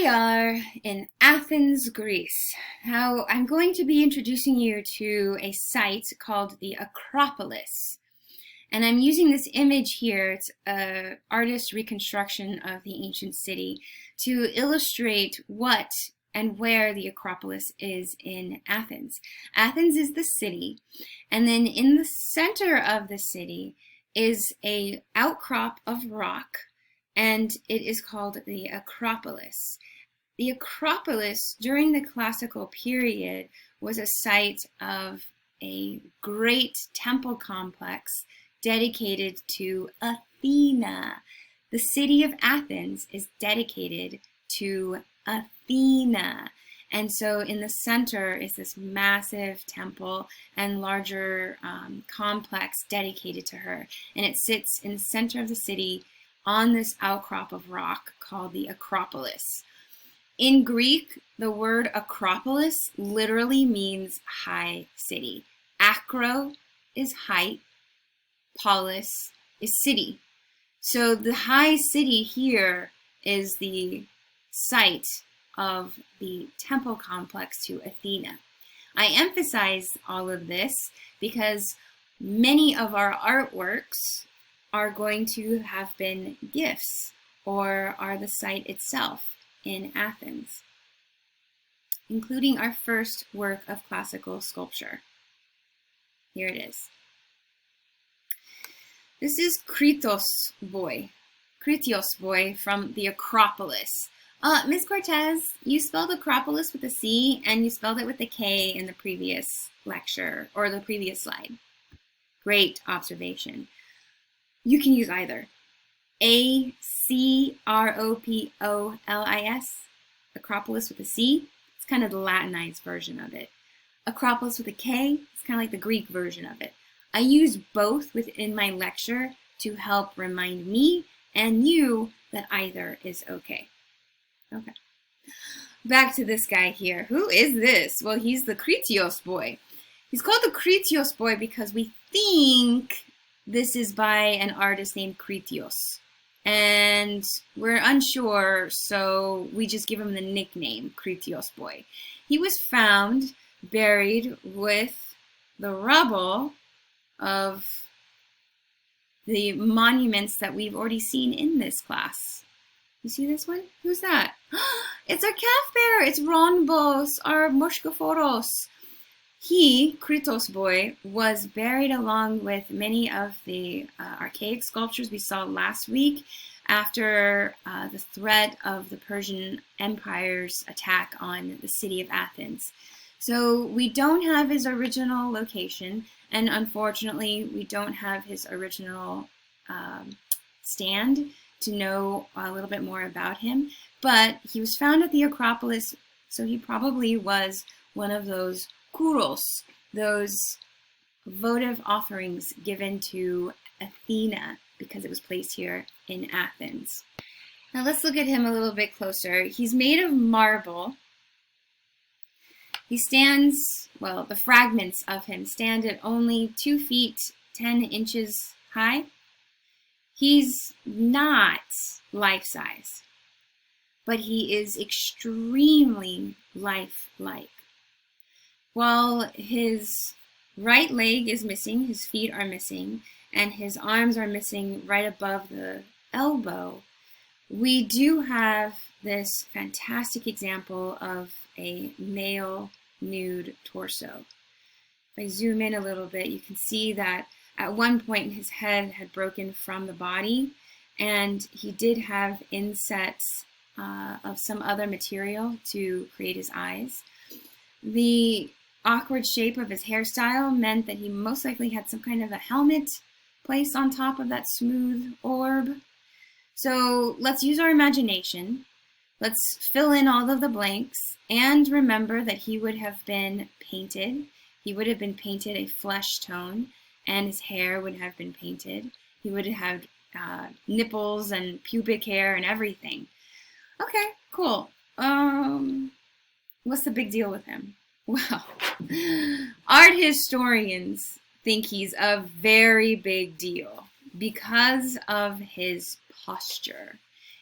we are in Athens, Greece. Now, I'm going to be introducing you to a site called the Acropolis. And I'm using this image here, it's an artist's reconstruction of the ancient city, to illustrate what and where the Acropolis is in Athens. Athens is the city, and then in the center of the city is an outcrop of rock, and it is called the Acropolis. The Acropolis, during the classical period, was a site of a great temple complex dedicated to Athena. The city of Athens is dedicated to Athena. And so in the center is this massive temple and larger complex dedicated to her. And it sits in the center of the city on this outcrop of rock called the Acropolis. In Greek, the word Acropolis literally means high city. Acro is height, polis is city. So the high city here is the site of the temple complex to Athena. I emphasize all of this because many of our artworks are going to have been gifts or are the site itself in Athens, including our first work of classical sculpture. Here it is. This is Kritios Boy. Kritios Boy from the Acropolis. Ms. Cortez, you spelled Acropolis with a C and you spelled it with a K in the previous lecture or the previous slide. Great observation. You can use either. Acropolis, Acropolis with a C. It's kind of the Latinized version of it. Acropolis with a K, it's kind of like the Greek version of it. I use both within my lecture to help remind me and you that either is okay. Okay. Back to this guy here. Who is this? Well, he's the Kritios Boy. He's called the Kritios Boy because we think this is by an artist named Kritios. And we're unsure, so we just give him the nickname Kritios Boy. He was found buried with the rubble of the monuments that we've already seen in this class. You see this one? Who's that? It's our calf bear. It's Ronbos, our Moschophoros. He, Kritios Boy, was buried along with many of the archaic sculptures we saw last week after the threat of the Persian Empire's attack on the city of Athens. So we don't have his original location, and unfortunately we don't have his original stand to know a little bit more about him, but he was found at the Acropolis, so he probably was one of those kouros, those votive offerings given to Athena because it was placed here in Athens. Now let's look at him a little bit closer. He's made of marble. He stands, well, the fragments of him stand at only 2 feet 10 inches high. He's not life-size, but he is extremely lifelike. While his right leg is missing, his feet are missing, and his arms are missing right above the elbow, we do have this fantastic example of a male nude torso. If I zoom in a little bit, you can see that at one point his head had broken from the body, and he did have insets of some other material to create his eyes. The awkward shape of his hairstyle meant that he most likely had some kind of a helmet placed on top of that smooth orb. So let's use our imagination. Let's fill in all of the blanks and remember that he would have been painted. He would have been painted a flesh tone, and his hair would have been painted. He would have had nipples and pubic hair and everything. Okay, cool. What's the big deal with him? Well, art historians think he's a very big deal because of his posture.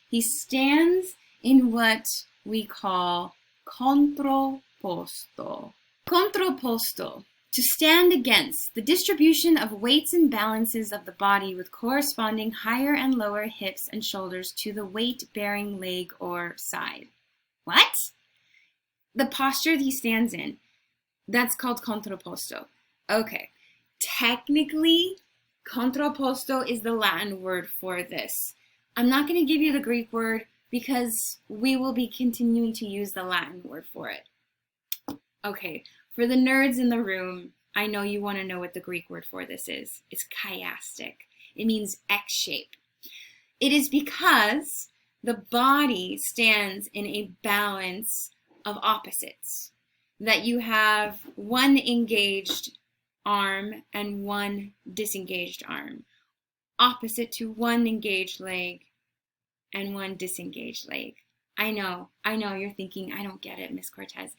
He stands in what we call contrapposto. Contrapposto, to stand against the distribution of weights and balances of the body with corresponding higher and lower hips and shoulders to the weight-bearing leg or side. What? The posture he stands in, that's called contrapposto. Okay, technically, contrapposto is the Latin word for this. I'm not going to give you the Greek word because we will be continuing to use the Latin word for it. Okay, for the nerds in the room, I know you want to know what the Greek word for this is. It's chiastic. It means X shape. It is because the body stands in a balance of opposites, that you have one engaged arm and one disengaged arm, opposite to one engaged leg and one disengaged leg. I know, you're thinking, I don't get it, Miss Cortez.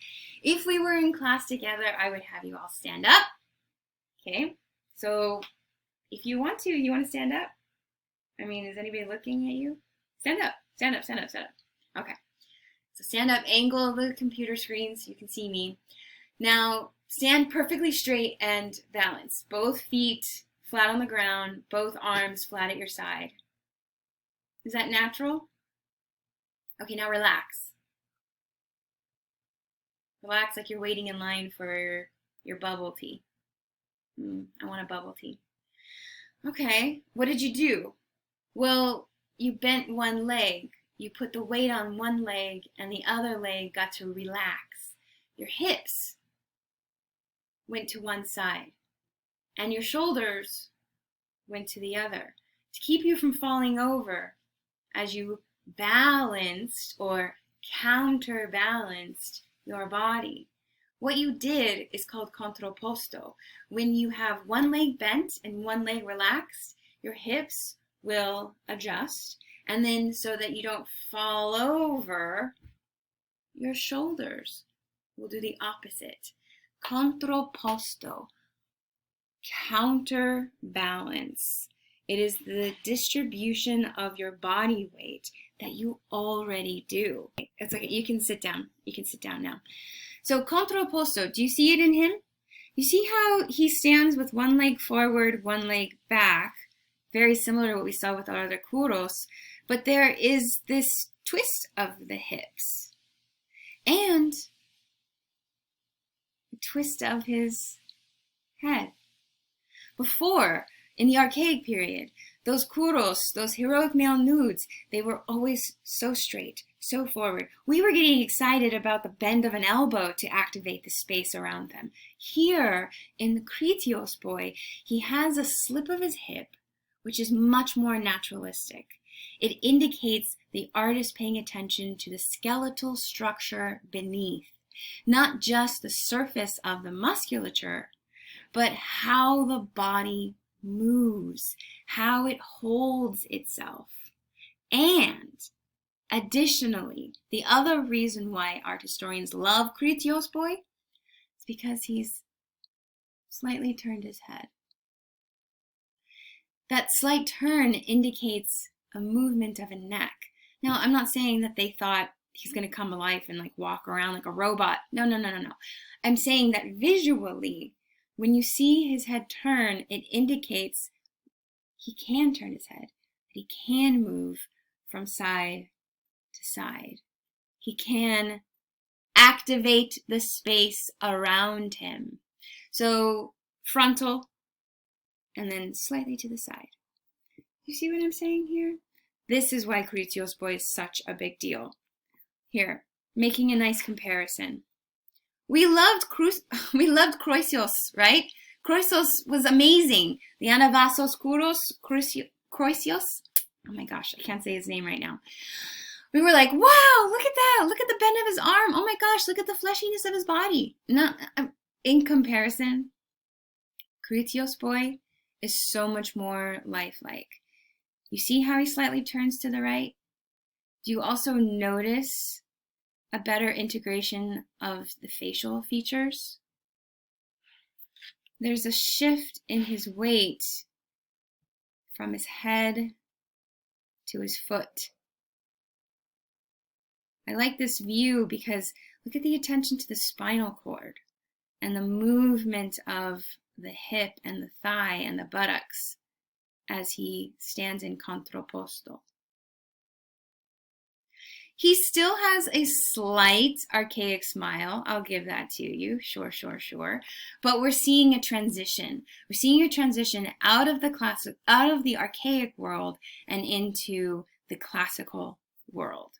If we were in class together, I would have you all stand up. Okay, so if you want to stand up? I mean, is anybody looking at you? Stand up, stand up, stand up, stand up. Okay, so stand up, angle the computer screen so you can see me. Now, stand perfectly straight and balance. Both feet flat on the ground, both arms flat at your side. Is that natural? Okay, now relax. Relax like you're waiting in line for your bubble tea. I want a bubble tea. Okay, what did you do? Well, you bent one leg. You put the weight on one leg and the other leg got to relax. Your hips went to one side and your shoulders went to the other to keep you from falling over as you balanced or counterbalanced your body. What you did is called contrapposto. When you have one leg bent and one leg relaxed, your hips will adjust, and then so that you don't fall over, your shoulders will do the opposite. Contrapposto, counterbalance. It is the distribution of your body weight that you already do. It's okay, you can sit down. You can sit down now. So contrapposto, do you see it in him? You see how he stands with one leg forward, one leg back, very similar to what we saw with our other kuros, but there is this twist of the hips and a twist of his head. Before, in the archaic period, those kuros, those heroic male nudes, they were always so straight, so forward. We were getting excited about the bend of an elbow to activate the space around them. Here, in the Kritios Boy, he has a slip of his hip, which is much more naturalistic. It indicates the artist paying attention to the skeletal structure beneath, not just the surface of the musculature, but how the body moves, how it holds itself. And additionally, the other reason why art historians love Kritios Boy is because he's slightly turned his head. That slight turn indicates a movement of a neck. Now, I'm not saying that they thought he's going to come alive and like walk around like a robot. No. I'm saying that visually, when you see his head turn, it indicates he can turn his head. He can move from side to side. He can activate the space around him. So frontal and then slightly to the side. You see what I'm saying here? This is why Kritios Boy is such a big deal. Here, making a nice comparison. We loved Kritios, right? Kritios was amazing. The Anavasos Kritios. Oh my gosh, I can't say his name right now. We were like, wow, look at that. Look at the bend of his arm. Oh my gosh, look at the fleshiness of his body. In comparison, Kritios Boy is so much more lifelike. You see how he slightly turns to the right? Do you also notice a better integration of the facial features? There's a shift in his weight from his head to his foot I like this view because look at the attention to the spinal cord and the movement of the hip and the thigh and the buttocks as he stands in contrapposto. He still has a slight archaic smile. I'll give that to you. Sure. But we're seeing a transition. We're seeing a transition out of the archaic world and into the classical world.